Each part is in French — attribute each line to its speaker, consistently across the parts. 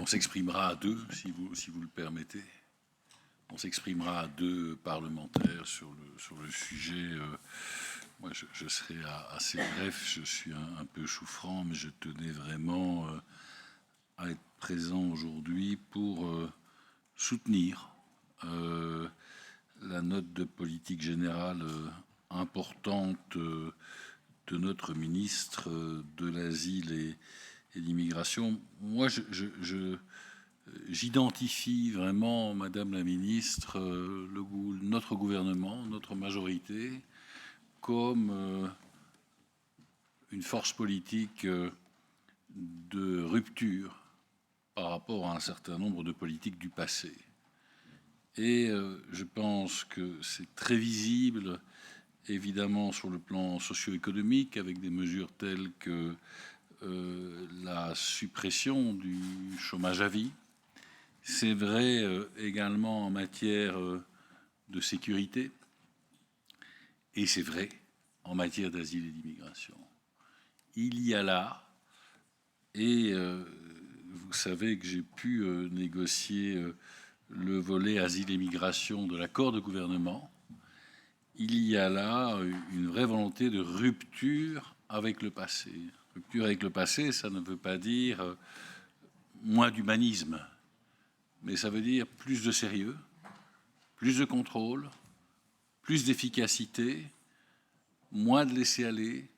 Speaker 1: s'exprimera à deux, si vous le permettez. On s'exprimera à deux parlementaires sur le sujet. Moi, je serai assez bref. Je suis un peu souffrant, mais je tenais vraiment à être présent aujourd'hui pour soutenir la note de politique générale importante de notre ministre de l'Asile et l'immigration. Moi, j'identifie vraiment, Madame la Ministre, notre gouvernement, notre majorité, comme une force politique de rupture par rapport à un certain nombre de politiques du passé. Et je pense que c'est très visible, évidemment, sur le plan socio-économique, avec des mesures telles que la suppression du chômage à vie. C'est vrai également en matière de sécurité, et c'est vrai en matière d'asile et d'immigration. Il y a là, et vous savez que j'ai pu négocier le volet asile et migration de l'accord de gouvernement, il y a là une vraie volonté de rupture avec le passé. Rupture avec le passé, ça ne veut pas dire moins d'humanisme, mais ça veut dire plus de sérieux, plus de contrôle, plus d'efficacité, moins de laisser-aller,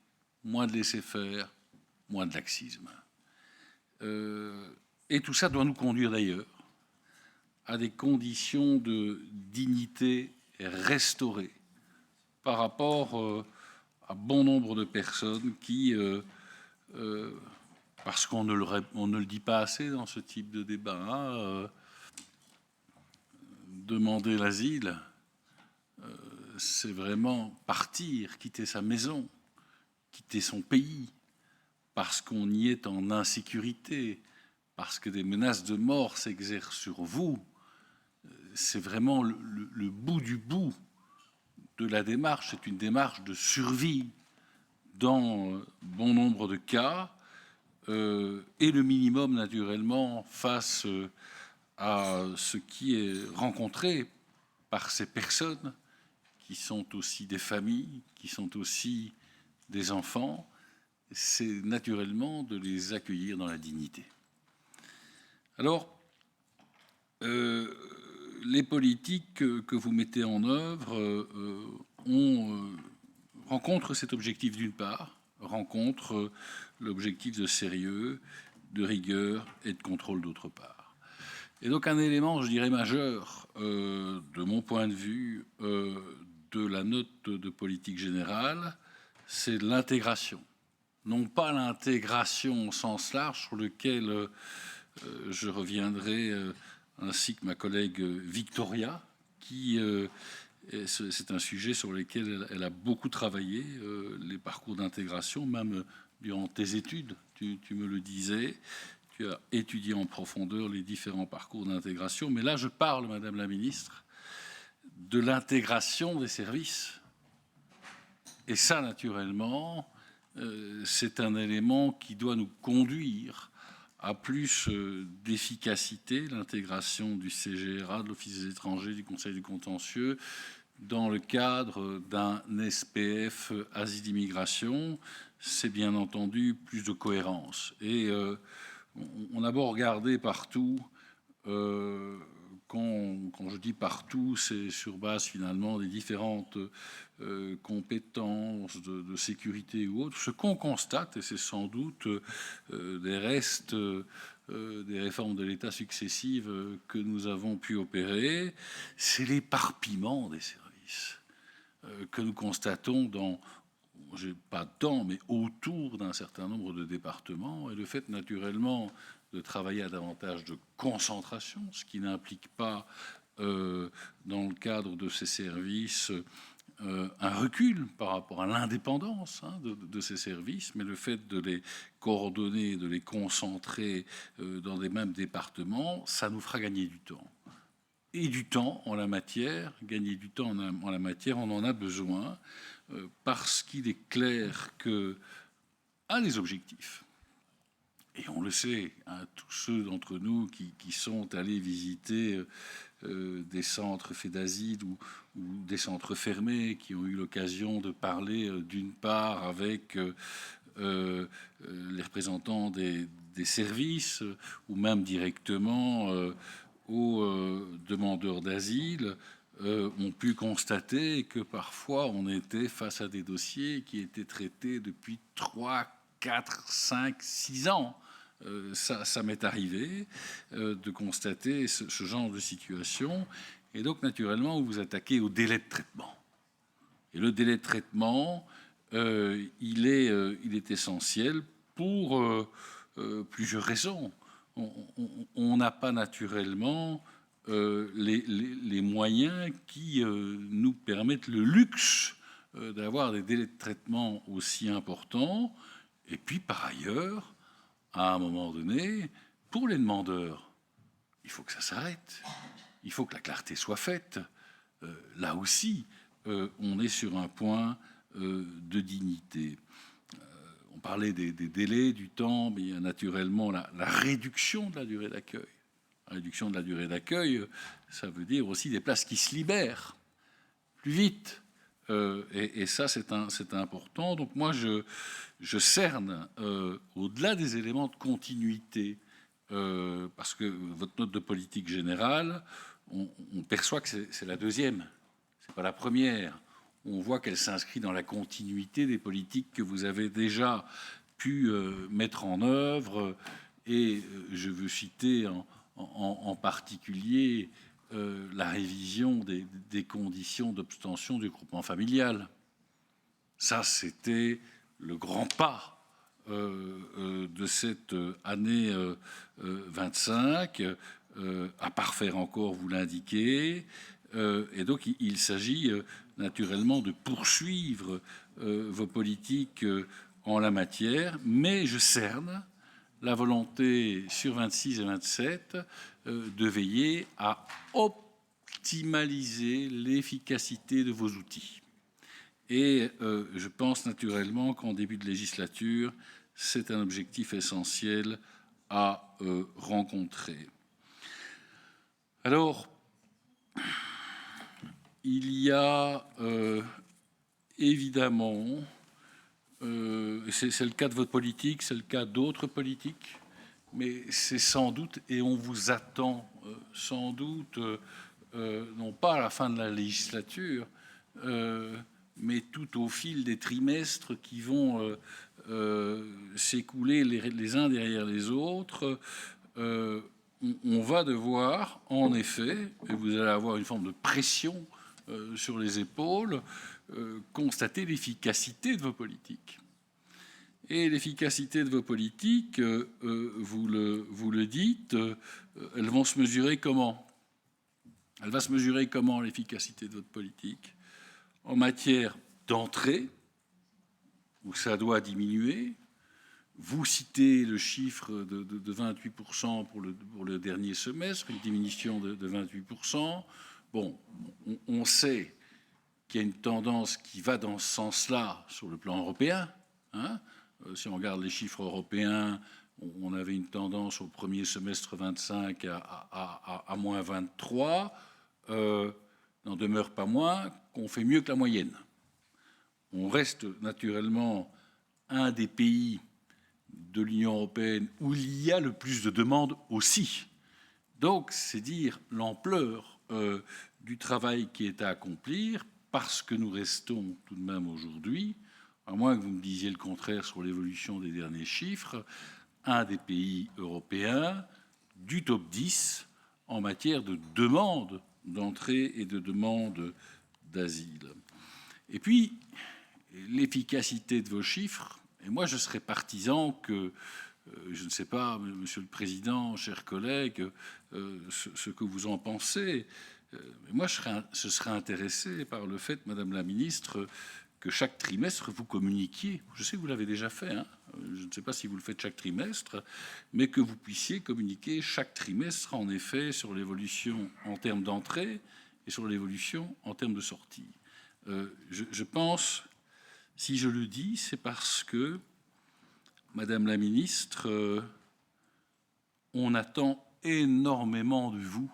Speaker 1: moins de laisser-faire, moins de laxisme. Et tout ça doit nous conduire d'ailleurs à des conditions de dignité restaurées par rapport à bon nombre de personnes qui, parce qu'on ne le dit pas assez dans ce type de débat, demander l'asile, c'est vraiment partir, quitter sa maison, quitter son pays, parce qu'on y est en insécurité, parce que des menaces de mort s'exercent sur vous. C'est vraiment le bout du bout de la démarche. C'est une démarche de survie dans bon nombre de cas, et le minimum, naturellement, face à ce qui est rencontré par ces personnes qui sont aussi des familles, qui sont aussi des enfants, c'est naturellement de les accueillir dans la dignité. Alors, les politiques que vous mettez en œuvre rencontrent cet objectif d'une part, rencontrent l'objectif de sérieux, de rigueur et de contrôle d'autre part. Et donc un élément, je dirais, majeur, de mon point de vue, de la note de politique générale, c'est l'intégration. Non pas l'intégration au sens large, sur lequel je reviendrai, ainsi que ma collègue Victoria, qui c'est un sujet sur lequel elle a beaucoup travaillé, les parcours d'intégration, même durant tes études, tu me le disais, tu as étudié en profondeur les différents parcours d'intégration. Mais là, je parle, Madame la Ministre, de l'intégration des services. Et ça, naturellement, c'est un élément qui doit nous conduire à plus d'efficacité, l'intégration du CGRA, de l'Office des étrangers, du Conseil du contentieux, dans le cadre d'un SPF asile-immigration. C'est bien entendu plus de cohérence. Et on a beau regarder partout, quand je dis partout, c'est sur base finalement des différentes compétences de sécurité ou autres. Ce qu'on constate, et c'est sans doute des restes des réformes de l'État successives que nous avons pu opérer, c'est l'éparpillement des services que nous constatons pas dans, mais autour d'un certain nombre de départements, et le fait naturellement de travailler à davantage de concentration, ce qui n'implique pas, dans le cadre de ces services, un recul par rapport à l'indépendance de ces services, mais le fait de les coordonner, de les concentrer dans les mêmes départements, ça nous fera gagner du temps. Et du temps en la matière, gagner du temps en la matière, on en a besoin, parce qu'il est clair que, un des objectifs et on le sait, hein, tous ceux d'entre nous qui sont allés visiter des centres faits d'asile ou des centres fermés, qui ont eu l'occasion de parler d'une part avec les représentants des services ou même directement aux demandeurs d'asile, ont pu constater que parfois on était face à des dossiers qui étaient traités depuis 3, 4, 5, 6 ans. Ça m'est arrivé de constater ce genre de situation. Et donc, naturellement, vous vous attaquez au délai de traitement. Et le délai de traitement, il est essentiel pour plusieurs raisons. On n'a pas naturellement les moyens qui nous permettent le luxe d'avoir des délais de traitement aussi importants. Et puis, par ailleurs, à un moment donné, pour les demandeurs, il faut que ça s'arrête. Il faut que la clarté soit faite. Là aussi, on est sur un point de dignité. On parlait des délais, du temps, mais il y a naturellement la réduction de la durée d'accueil. La réduction de la durée d'accueil, ça veut dire aussi des places qui se libèrent plus vite. Et ça, c'est important. Donc moi, je cerne, au-delà des éléments de continuité, parce que votre note de politique générale, on perçoit que c'est la deuxième, c'est pas la première. On voit qu'elle s'inscrit dans la continuité des politiques que vous avez déjà pu mettre en œuvre. Et je veux citer en particulier la révision des conditions d'obtention du groupement familial. Ça, c'était le grand pas de cette année 25, à parfaire encore, vous l'indiquez. Et donc, il s'agit naturellement de poursuivre vos politiques en la matière, mais je cerne la volonté sur 26 et 27 de veiller à optimaliser l'efficacité de vos outils. Et je pense naturellement qu'en début de législature, c'est un objectif essentiel à rencontrer. Alors, il y a évidemment, c'est le cas de votre politique, c'est le cas d'autres politiques, mais c'est sans doute, et on vous attend sans doute, non pas à la fin de la législature, mais tout au fil des trimestres qui vont s'écouler les uns derrière les autres, on va devoir, en effet, et vous allez avoir une forme de pression sur les épaules, constater l'efficacité de vos politiques. Et l'efficacité de vos politiques, vous le dites, elles vont se mesurer comment? Elle va se mesurer comment, l'efficacité de votre politique? En matière d'entrée, où ça doit diminuer. Vous citez le chiffre de 28% pour le dernier semestre, une diminution de 28%. Bon, on sait qu'il y a une tendance qui va dans ce sens-là sur le plan européen. Hein. Si on regarde les chiffres européens, on avait une tendance au premier semestre 25 à moins 23. N'en demeure pas moins qu'on fait mieux que la moyenne. On reste naturellement un des pays de l'Union européenne où il y a le plus de demandes aussi. Donc, c'est dire l'ampleur du travail qui est à accomplir, parce que nous restons tout de même aujourd'hui, à moins que vous me disiez le contraire sur l'évolution des derniers chiffres, un des pays européens du top 10 en matière de demande d'entrée et de demande d'asile. Et puis, l'efficacité de vos chiffres, et moi je serais partisan que, je ne sais pas, Monsieur le Président, chers collègues, ce que vous en pensez, mais moi je serais intéressé par le fait, Madame la Ministre, que chaque trimestre vous communiquiez, je sais que vous l'avez déjà fait, hein, je ne sais pas si vous le faites chaque trimestre, mais que vous puissiez communiquer chaque trimestre, en effet, sur l'évolution en termes d'entrée et sur l'évolution en termes de sortie. Je pense, si je le dis, c'est parce que, Madame la Ministre, on attend énormément de vous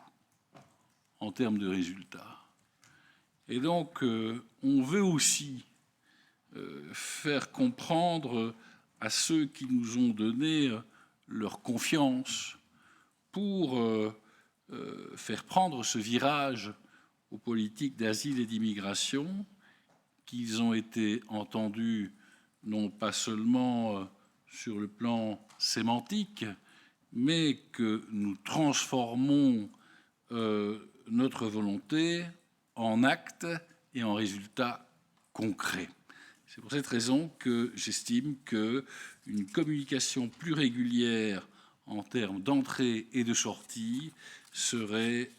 Speaker 1: en termes de résultats. Et donc, on veut aussi faire comprendre à ceux qui nous ont donné leur confiance pour faire prendre ce virage aux politiques d'asile et d'immigration, qu'ils ont été entendus non pas seulement sur le plan sémantique, mais que nous transformons notre volonté en actes et en résultats concrets. C'est pour cette raison que j'estime qu'une communication plus régulière en termes d'entrée et de sortie serait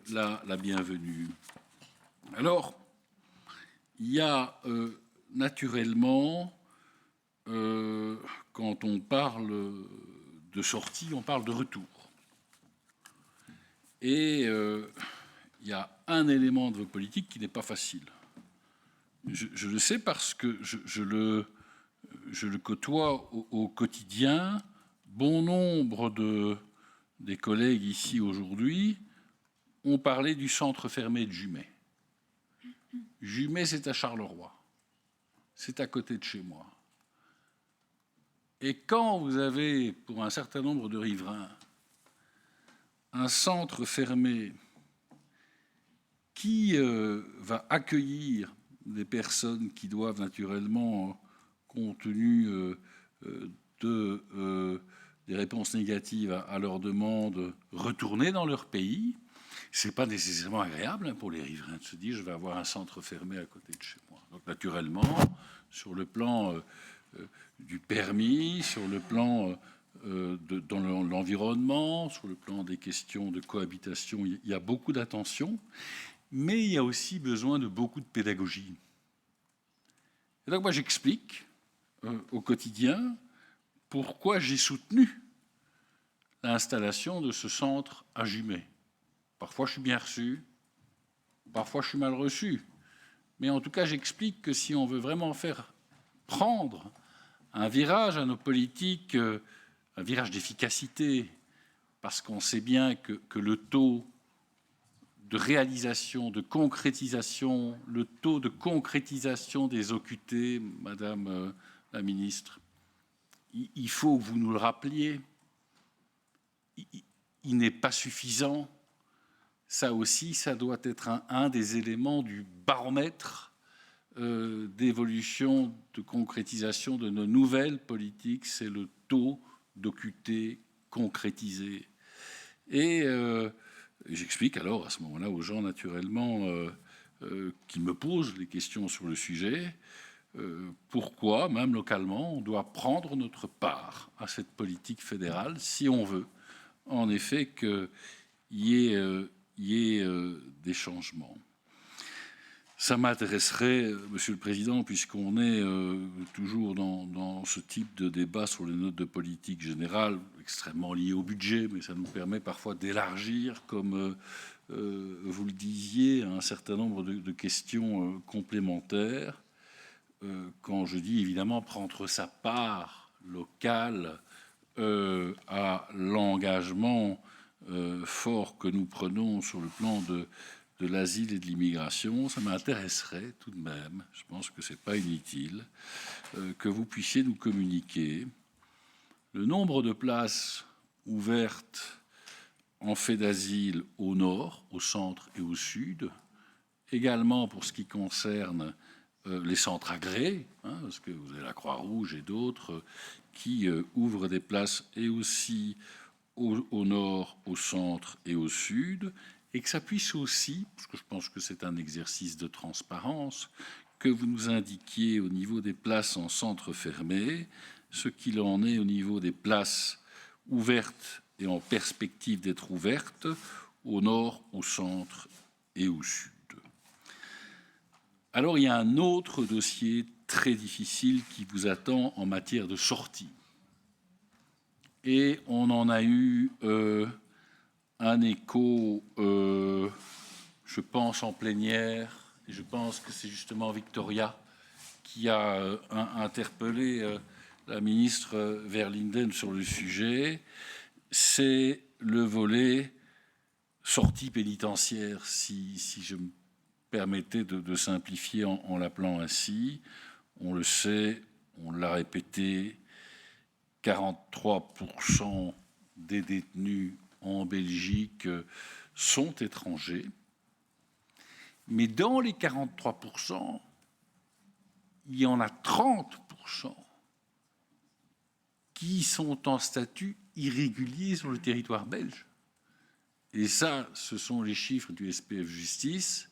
Speaker 1: la bienvenue. Alors, il y a naturellement, quand on parle de sortie, on parle de retour. Et il y a un élément de vos politiques qui n'est pas facile. Je le sais parce que je le côtoie au quotidien. Bon nombre des collègues ici aujourd'hui ont parlé du centre fermé de Jumet. Jumet, c'est à Charleroi. C'est à côté de chez moi. Et quand vous avez, pour un certain nombre de riverains, un centre fermé qui va accueillir des personnes qui doivent naturellement, compte tenu des réponses négatives à leurs demandes, retourner dans leur pays, ce n'est pas nécessairement agréable pour les riverains de se dire je vais avoir un centre fermé à côté de chez moi. Donc naturellement, sur le plan du permis, sur le plan dans l'environnement, sur le plan des questions de cohabitation, il y a beaucoup d'attention, mais il y a aussi besoin de beaucoup de pédagogie. Et donc moi j'explique au quotidien pourquoi j'ai soutenu l'installation de ce centre à Jumet. Parfois je suis bien reçu, parfois je suis mal reçu, mais en tout cas j'explique que si on veut vraiment faire prendre un virage à nos politiques, un virage d'efficacité, parce qu'on sait bien que le taux de réalisation, de concrétisation, le taux de concrétisation des OQT, Madame la Ministre, il faut que vous nous le rappeliez, il n'est pas suffisant. Ça aussi, ça doit être un des éléments du baromètre d'évolution, de concrétisation de nos nouvelles politiques, c'est le taux d'OQT concrétisé. Et j'explique alors à ce moment-là aux gens naturellement qui me posent des questions sur le sujet, pourquoi, même localement, on doit prendre notre part à cette politique fédérale si on veut, en effet, qu'il y ait des changements. Ça m'intéresserait, Monsieur le Président, puisqu'on est toujours dans ce type de débat sur les notes de politique générale, extrêmement liées au budget, mais ça nous permet parfois d'élargir, comme vous le disiez, un certain nombre de questions complémentaires. Quand je dis évidemment prendre sa part locale à l'engagement fort que nous prenons sur le plan de l'asile et de l'immigration, ça m'intéresserait tout de même, je pense que ce n'est pas inutile, que vous puissiez nous communiquer le nombre de places ouvertes en fait d'asile au nord, au centre et au sud, également pour ce qui concerne les centres agréés, parce que vous avez la Croix-Rouge et d'autres qui ouvrent des places et aussi au nord, au centre et au sud, et que ça puisse aussi, parce que je pense que c'est un exercice de transparence, que vous nous indiquiez au niveau des places en centre fermé, ce qu'il en est au niveau des places ouvertes et en perspective d'être ouvertes au nord, au centre et au sud. Alors, il y a un autre dossier très difficile qui vous attend en matière de sortie. Et on en a eu un écho, je pense, en plénière, et je pense que c'est justement Victoria qui a interpellé la ministre Verlinden sur le sujet. c'est le volet sortie pénitentiaire, si je me permettais de simplifier en l'appelant ainsi. On le sait, on l'a répété, 43% des détenus en Belgique sont étrangers. Mais dans les 43%, il y en a 30% qui sont en statut irrégulier sur le territoire belge. Et ça, ce sont les chiffres du SPF Justice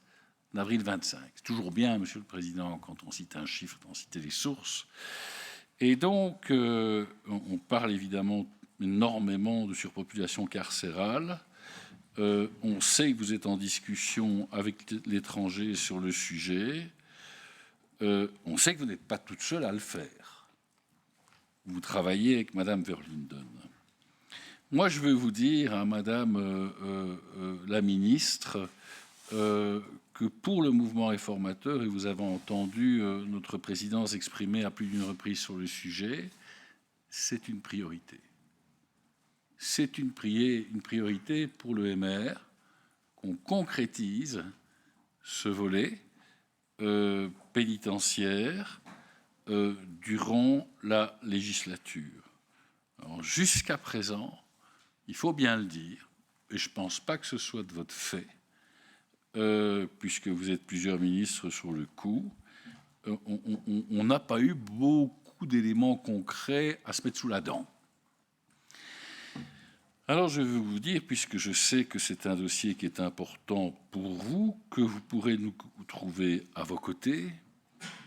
Speaker 1: d'avril 25. C'est toujours bien, Monsieur le Président, quand on cite un chiffre, d'en citer les sources. Et donc, on parle évidemment énormément de surpopulation carcérale. On sait que vous êtes en discussion avec l'étranger sur le sujet. On sait que vous n'êtes pas toute seule à le faire. Vous travaillez avec Madame Verlinden. Moi, je veux vous dire à Madame la ministre que pour le mouvement réformateur, et vous avez entendu notre président s'exprimer à plus d'une reprise sur le sujet, c'est une priorité. C'est une priorité pour le MR qu'on concrétise ce volet pénitentiaire durant la législature. Alors, jusqu'à présent, il faut bien le dire, et je ne pense pas que ce soit de votre fait, puisque vous êtes plusieurs ministres sur le coup, on n'a pas eu beaucoup d'éléments concrets à se mettre sous la dent. Alors je veux vous dire, puisque je sais que c'est un dossier qui est important pour vous, que vous pourrez nous trouver à vos côtés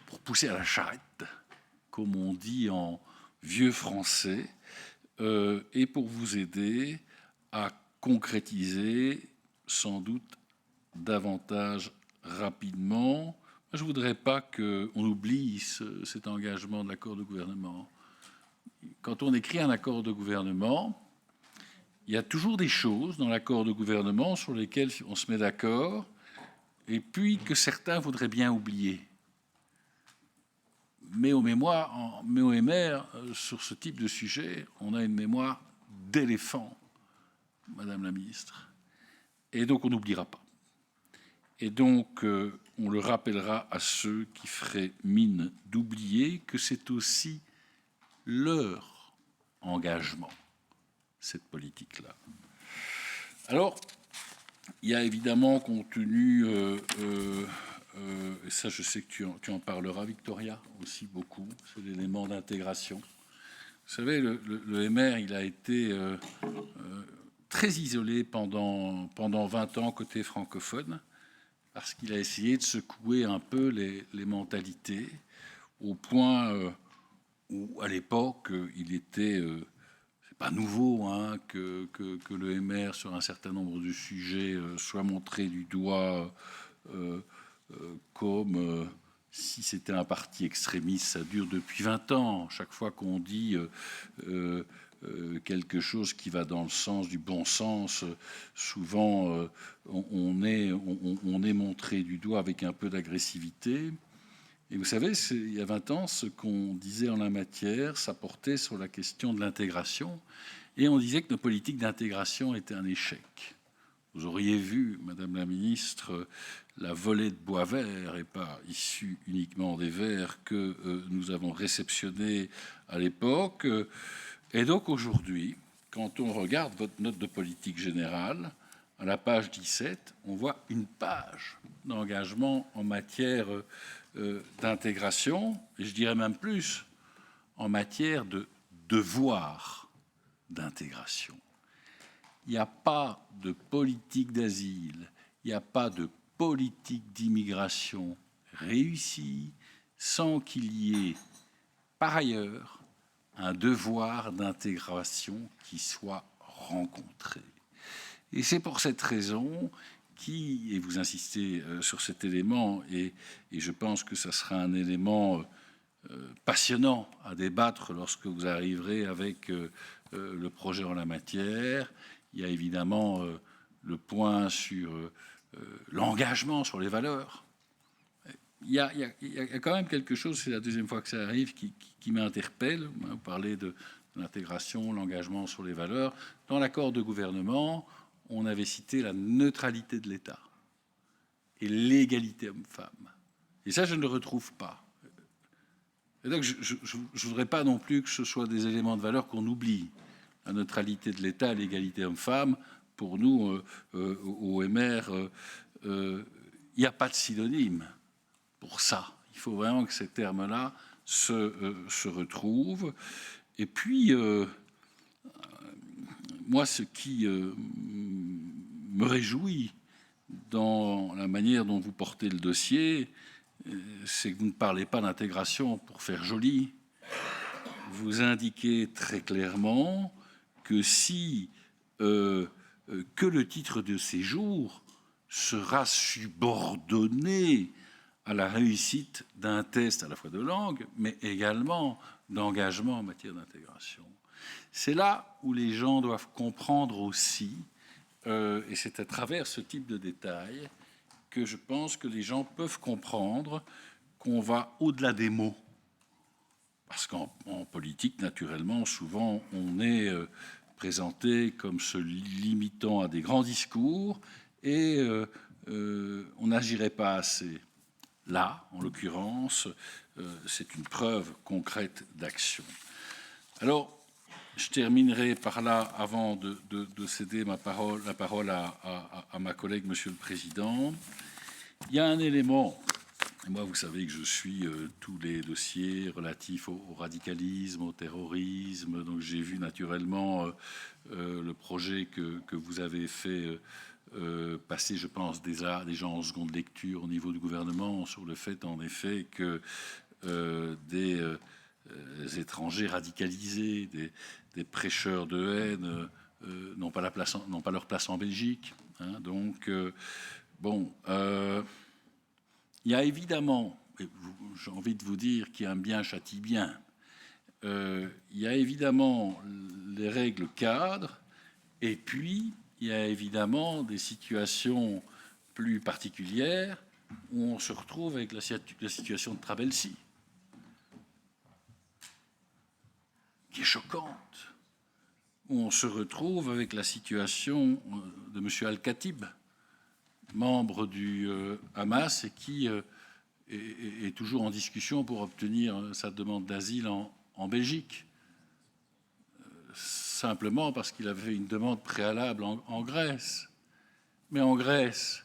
Speaker 1: pour pousser à la charrette, comme on dit en vieux français, et pour vous aider à concrétiser sans doute davantage rapidement. Je ne voudrais pas qu'on oublie cet engagement de l'accord de gouvernement. Quand on écrit un accord de gouvernement, il y a toujours des choses dans l'accord de gouvernement sur lesquelles on se met d'accord et puis que certains voudraient bien oublier. Mais au MR, sur ce type de sujet, on a une mémoire d'éléphant, Madame la ministre. Et donc, on n'oubliera pas. Et donc, on le rappellera à ceux qui feraient mine d'oublier que c'est aussi leur engagement, cette politique-là. Alors, il y a évidemment contenu, et ça je sais que tu en parleras, Victoria, aussi beaucoup, c'est l'élément d'intégration. Vous savez, le MR, il a été très isolé pendant 20 ans côté francophone, parce qu'il a essayé de secouer un peu les mentalités, au point où, à l'époque, il était... c'est pas nouveau hein, que le MR, sur un certain nombre de sujets, soit montré du doigt comme si c'était un parti extrémiste. Ça dure depuis 20 ans. Chaque fois qu'on dit quelque chose qui va dans le sens du bon sens, souvent on est montré du doigt avec un peu d'agressivité. Et vous savez, il y a 20 ans, ce qu'on disait en la matière, ça portait sur la question de l'intégration. Et on disait que nos politiques d'intégration étaient un échec. Vous auriez vu, Madame la Ministre, la volée de bois vert, et pas issue uniquement des verts, que nous avons réceptionnée à l'époque. Et donc aujourd'hui, quand on regarde votre note de politique générale, à la page 17, on voit une page d'engagement en matière d'intégration, et je dirais même plus, en matière de devoir d'intégration. Il n'y a pas de politique d'asile, il n'y a pas de politique d'immigration réussie sans qu'il y ait, par ailleurs, un devoir d'intégration qui soit rencontré. Et c'est pour cette raison et vous insistez sur cet élément, et je pense que ça sera un élément passionnant à débattre lorsque vous arriverez avec le projet en la matière. Il y a évidemment le point sur l'engagement sur les valeurs. Il y a quand même quelque chose, c'est la deuxième fois que ça arrive, qui m'interpelle. Vous parlez de l'intégration, l'engagement sur les valeurs. Dans l'accord de gouvernement, on avait cité la neutralité de l'État et l'égalité homme-femme. Et ça, je ne le retrouve pas. Et donc, je ne voudrais pas non plus que ce soit des éléments de valeur qu'on oublie. La neutralité de l'État, l'égalité homme-femme, pour nous, au MR, il n'y a pas de synonyme pour ça. Il faut vraiment que ces termes-là se retrouvent. Et puis, moi, ce qui me réjouit dans la manière dont vous portez le dossier, c'est que vous ne parlez pas d'intégration pour faire joli. Vous indiquez très clairement que si que le titre de séjour sera subordonné à la réussite d'un test à la fois de langue, mais également d'engagement en matière d'intégration. C'est là où les gens doivent comprendre aussi, et c'est à travers ce type de détails que je pense que les gens peuvent comprendre qu'on va au-delà des mots. Parce qu'en politique, naturellement, souvent, on est présenté comme se limitant à des grands discours et on n'agirait pas assez. Là, en l'occurrence, c'est une preuve concrète d'action. Alors, je terminerai par là, avant de céder la parole à ma collègue, Monsieur le Président. Il y a un élément, et moi vous savez que je suis tous les dossiers relatifs au radicalisme, au terrorisme, donc j'ai vu naturellement le projet que vous avez fait passer, je pense, déjà en seconde lecture au niveau du gouvernement sur le fait, en effet, que des étrangers radicalisés, des prêcheurs de haine n'ont pas leur place en Belgique. Hein, donc, bon, il y a évidemment, j'ai envie de vous dire qu'il y a un bien châtie bien. Il y a évidemment les règles cadres, et puis il y a évidemment des situations plus particulières où on se retrouve avec la situation de Trabelsi, qui est choquante, où on se retrouve avec la situation de M. Al-Khatib, membre du Hamas, et qui est toujours en discussion pour obtenir sa demande d'asile en Belgique, simplement parce qu'il avait fait une demande préalable en Grèce. Mais en Grèce,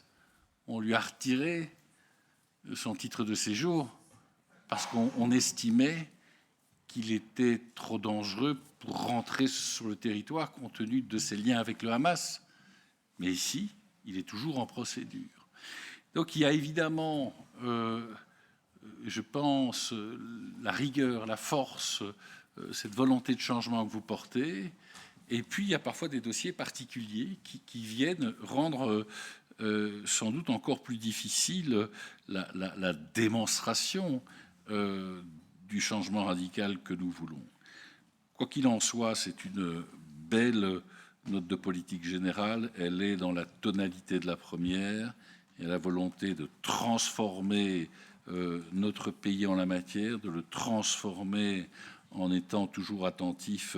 Speaker 1: on lui a retiré son titre de séjour parce qu'on estimait qu'il était trop dangereux pour rentrer sur le territoire compte tenu de ses liens avec le Hamas. Mais ici, il est toujours en procédure. Donc il y a évidemment, je pense, la rigueur, la force, cette volonté de changement que vous portez. Et puis il y a parfois des dossiers particuliers qui viennent rendre sans doute encore plus difficile la démonstration du changement radical que nous voulons. Quoi qu'il en soit, c'est une belle note de politique générale. Elle est dans la tonalité de la première et la volonté de transformer notre pays en la matière, de le transformer en étant toujours attentif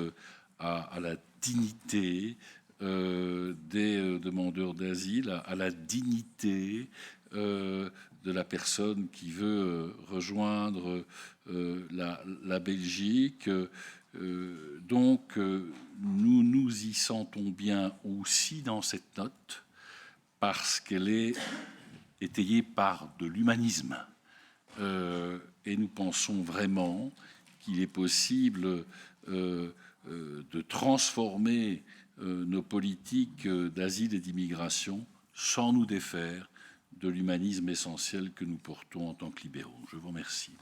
Speaker 1: à la dignité des demandeurs d'asile, à la dignité de la personne qui veut rejoindre la Belgique. Donc, nous nous y sentons bien aussi dans cette note parce qu'elle est étayée par de l'humanisme. Et nous pensons vraiment qu'il est possible de transformer nos politiques d'asile et d'immigration sans nous défaire de l'humanisme essentiel que nous portons en tant que libéraux. Je vous remercie.